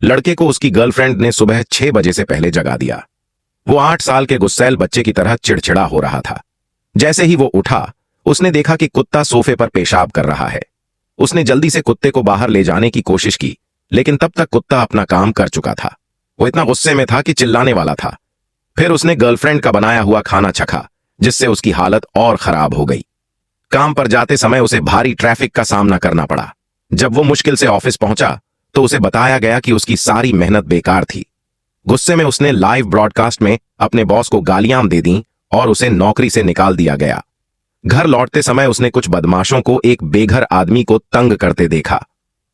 लड़के को उसकी गर्लफ्रेंड ने सुबह 6 बजे से पहले जगा दिया। वो 8 साल के गुस्सैल बच्चे की तरह चिड़चिड़ा हो रहा था। जैसे ही वो उठा, उसने देखा कि कुत्ता सोफे पर पेशाब कर रहा है। उसने जल्दी से कुत्ते को बाहर ले जाने की कोशिश की, लेकिन तब तक कुत्ता अपना काम कर चुका था। वो इतना गुस्से में था कि चिल्लाने वाला था। फिर उसने गर्लफ्रेंड का बनाया हुआ खाना चखा, जिससे उसकी हालत और खराब हो गई। काम पर जाते समय उसे भारी ट्रैफिक का सामना करना पड़ा। जब वो मुश्किल से ऑफिस पहुंचा तो उसे बताया गया कि उसकी सारी मेहनत बेकार थी। गुस्से में उसने लाइव ब्रॉडकास्ट में अपने बॉस को गालियां दे दी और उसे नौकरी से निकाल दिया गया। घर लौटते समय उसने कुछ बदमाशों को एक बेघर आदमी को तंग करते देखा।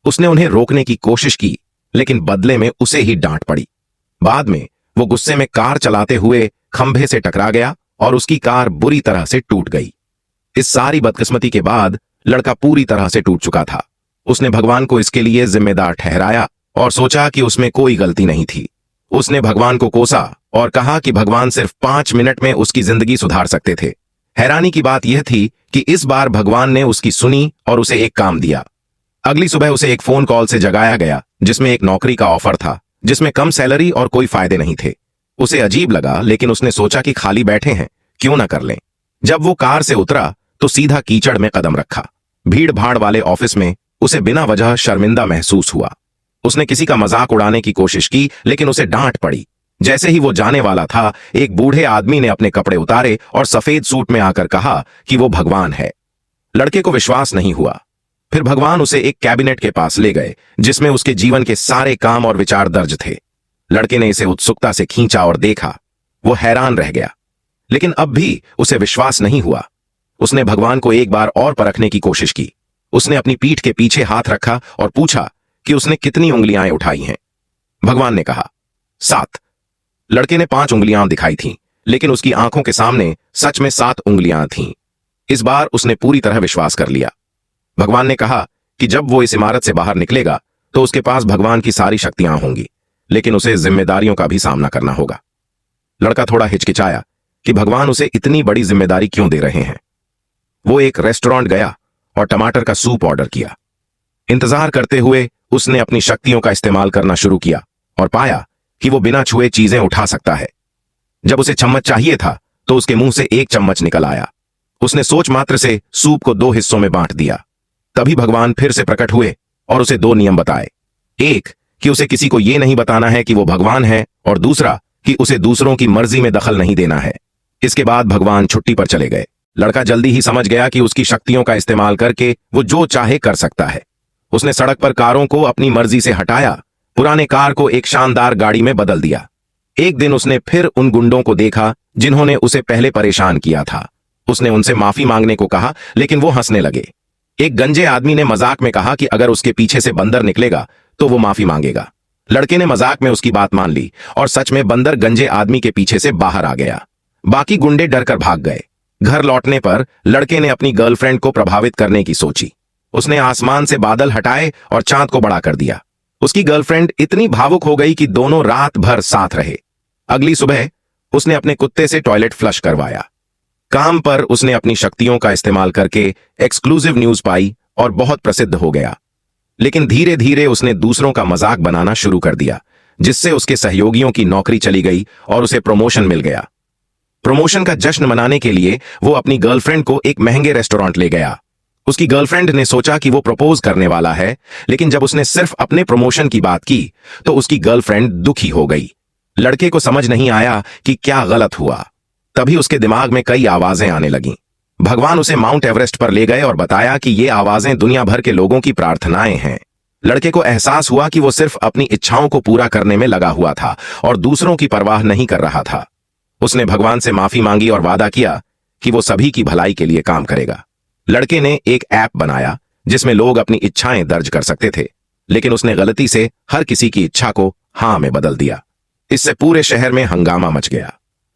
उसने उन्हें रोकने की कोशिश की, लेकिन बदले में उसे ही डांट पड़ी। बाद में वो गुस्से में कार चलाते हुए खंभे से टकरा गया और उसकी कार बुरी तरह से टूट गई। इस सारी बदकिस्मती के बाद लड़का पूरी तरह से टूट चुका था। उसने भगवान को इसके लिए जिम्मेदार ठहराया और सोचा कि उसमें कोई गलती नहीं थी। उसने भगवान को कोसा और कहा कि भगवान सिर्फ 5 मिनट में उसकी जिंदगी सुधार सकते थे। हैरानी की बात यह थी कि इस बार भगवान ने उसकी सुनी और उसे एक काम दिया। अगली सुबह उसे एक फोन कॉल से जगाया गया, जिसमें एक नौकरी का ऑफर था, जिसमें कम सैलरी और कोई फायदे नहीं थे। उसे अजीब लगा, लेकिन उसने सोचा कि खाली बैठे हैं, क्यों ना कर लें। जब वो कार से उतरा तो सीधा कीचड़ में कदम रखा। भीड़ भाड़ वाले ऑफिस में उसे बिना वजह शर्मिंदा महसूस हुआ। उसने किसी का मजाक उड़ाने की कोशिश की, लेकिन उसे डांट पड़ी। जैसे ही वो जाने वाला था, एक बूढ़े आदमी ने अपने कपड़े उतारे और सफेद सूट में आकर कहा कि वो भगवान है। लड़के को विश्वास नहीं हुआ। फिर भगवान उसे एक कैबिनेट के पास ले गए, जिसमें उसके जीवन के सारे काम और विचार दर्ज थे। लड़के ने इसे उत्सुकता से खींचा और देखा। वो हैरान रह गया, लेकिन अब भी उसे विश्वास नहीं हुआ। उसने भगवान को एक बार और परखने की कोशिश की। उसने अपनी पीठ के पीछे हाथ रखा और पूछा कि उसने कितनी उंगलियां उठाई हैं। भगवान ने कहा 7। लड़के ने 5 उंगलियां दिखाई थीं, लेकिन उसकी आंखों के सामने सच में 7 उंगलियां थीं। इस बार उसने पूरी तरह विश्वास कर लिया। भगवान ने कहा कि जब वो इस इमारत से बाहर निकलेगा तो उसके पास भगवान की सारी शक्तियां होंगी, लेकिन उसे जिम्मेदारियों का भी सामना करना होगा। लड़का थोड़ा हिचकिचाया कि भगवान उसे इतनी बड़ी जिम्मेदारी क्यों दे रहे हैं। वो एक रेस्टोरेंट गया और टमाटर का सूप ऑर्डर किया। इंतजार करते हुए उसने अपनी शक्तियों का इस्तेमाल करना शुरू किया और पाया कि वो बिना छुए चीजें उठा सकता है। जब उसे चम्मच चाहिए था तो उसके मुंह से एक चम्मच निकल आया। उसने सोच मात्र से सूप को 2 हिस्सों में बांट दिया। तभी भगवान फिर से प्रकट हुए और उसे 2 नियम बताए। एक, कि उसे किसी को यह नहीं बताना है कि वो भगवान है, और दूसरा कि उसे दूसरों की मर्जी में दखल नहीं देना है। इसके बाद भगवान छुट्टी पर चले गए। लड़का जल्दी ही समझ गया कि उसकी शक्तियों का इस्तेमाल करके वो जो चाहे कर सकता है। उसने सड़क पर कारों को अपनी मर्जी से हटाया, पुराने कार को एक शानदार गाड़ी में बदल दिया। एक दिन उसने फिर उन गुंडों को देखा जिन्होंने उसे पहले परेशान किया था। उसने उनसे माफी मांगने को कहा, लेकिन वो हंसने लगे। एक गंजे आदमी ने मजाक में कहा कि अगर उसके पीछे से बंदर निकलेगा तो वो माफी मांगेगा। लड़के ने मजाक में उसकी बात मान ली और सच में बंदर गंजे आदमी के पीछे से बाहर आ गया। बाकी गुंडे डरकर भाग गए। घर लौटने पर लड़के ने अपनी गर्लफ्रेंड को प्रभावित करने की सोची। उसने आसमान से बादल हटाए और चांद को बड़ा कर दिया। उसकी गर्लफ्रेंड इतनी भावुक हो गई कि दोनों रात भर साथ रहे। अगली सुबह उसने अपने कुत्ते से टॉयलेट फ्लश करवाया। काम पर उसने अपनी शक्तियों का इस्तेमाल करके एक्सक्लूसिव न्यूज पाई और बहुत प्रसिद्ध हो गया। लेकिन धीरे धीरे उसने दूसरों का मजाक बनाना शुरू कर दिया, जिससे उसके सहयोगियों की नौकरी चली गई और उसे प्रमोशन मिल गया। प्रमोशन का जश्न मनाने के लिए वो अपनी गर्लफ्रेंड को एक महंगे रेस्टोरेंट ले गया। उसकी गर्लफ्रेंड ने सोचा कि वो प्रपोज करने वाला है, लेकिन जब उसने सिर्फ अपने प्रमोशन की बात की तो उसकी गर्लफ्रेंड दुखी हो गई। लड़के को समझ नहीं आया कि क्या गलत हुआ। तभी उसके दिमाग में कई आवाजें आने लगीं। भगवान उसे माउंट एवरेस्ट पर ले गए और बताया कि ये आवाजें दुनिया भर के लोगों की प्रार्थनाएं हैं। लड़के को एहसास हुआ कि वो सिर्फ अपनी इच्छाओं को पूरा करने में लगा हुआ था और दूसरों की परवाह नहीं कर रहा था। उसने भगवान से माफी मांगी और वादा किया कि वो सभी की भलाई के लिए काम करेगा। लड़के ने एक ऐप बनाया जिसमें लोग अपनी इच्छाएं दर्ज कर सकते थे, लेकिन उसने गलती से हर किसी की इच्छा को हाँ में बदल दिया। इससे पूरे शहर में हंगामा मच गया।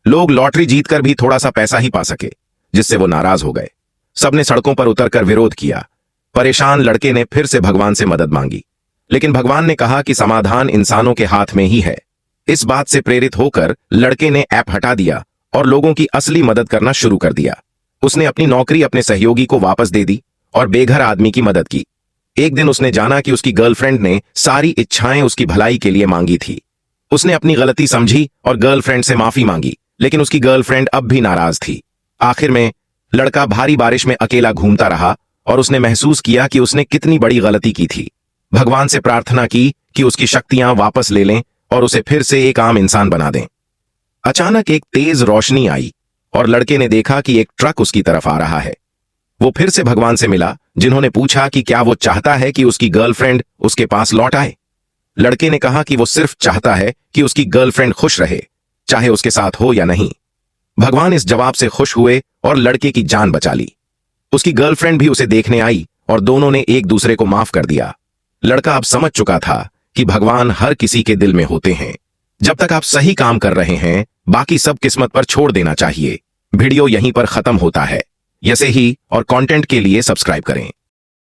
लोग लॉटरी जीतकर भी थोड़ा सा पैसा ही पा सके, जिससे वो नाराज हो गए। सबने सड़कों पर उतरकर विरोध किया। परेशान लड़के ने फिर से भगवान से मदद मांगी, लेकिन भगवान ने कहा कि समाधान इंसानों के हाथ में ही है। इस बात से प्रेरित होकर लड़के ने ऐप हटा दिया और लोगों की असली मदद करना शुरू कर दिया। उसने अपनी नौकरी अपने सहयोगी को वापस दे दी और बेघर आदमी की मदद की। एक दिन उसने जाना कि उसकी गर्लफ्रेंड ने सारी इच्छाएं उसकी भलाई के लिए मांगी थी। उसने अपनी गलती समझी और गर्लफ्रेंड से माफी मांगी, लेकिन उसकी गर्लफ्रेंड अब भी नाराज थी। आखिर में लड़का भारी बारिश में अकेला घूमता रहा और उसने महसूस किया कि उसने कितनी बड़ी गलती की थी। भगवान से प्रार्थना की कि उसकी शक्तियां वापस ले लें और उसे फिर से एक आम इंसान बना दें। अचानक एक तेज रोशनी आई और लड़के ने देखा कि एक ट्रक उसकी तरफ आ रहा है। वो फिर से भगवान से मिला, जिन्होंने पूछा कि क्या वो चाहता है कि उसकी गर्लफ्रेंड उसके पास लौट आए। लड़के ने कहा कि वो सिर्फ चाहता है कि उसकी गर्लफ्रेंड खुश रहे, चाहे उसके साथ हो या नहीं। भगवान इस जवाब से खुश हुए और लड़के की जान बचा ली। उसकी गर्लफ्रेंड भी उसे देखने आई और दोनों ने एक दूसरे को माफ कर दिया। लड़का अब समझ चुका था कि भगवान हर किसी के दिल में होते हैं। जब तक आप सही काम कर रहे हैं, बाकी सब किस्मत पर छोड़ देना चाहिए। वीडियो यहीं पर खत्म होता है। ऐसे ही और कंटेंट के लिए सब्सक्राइब करें।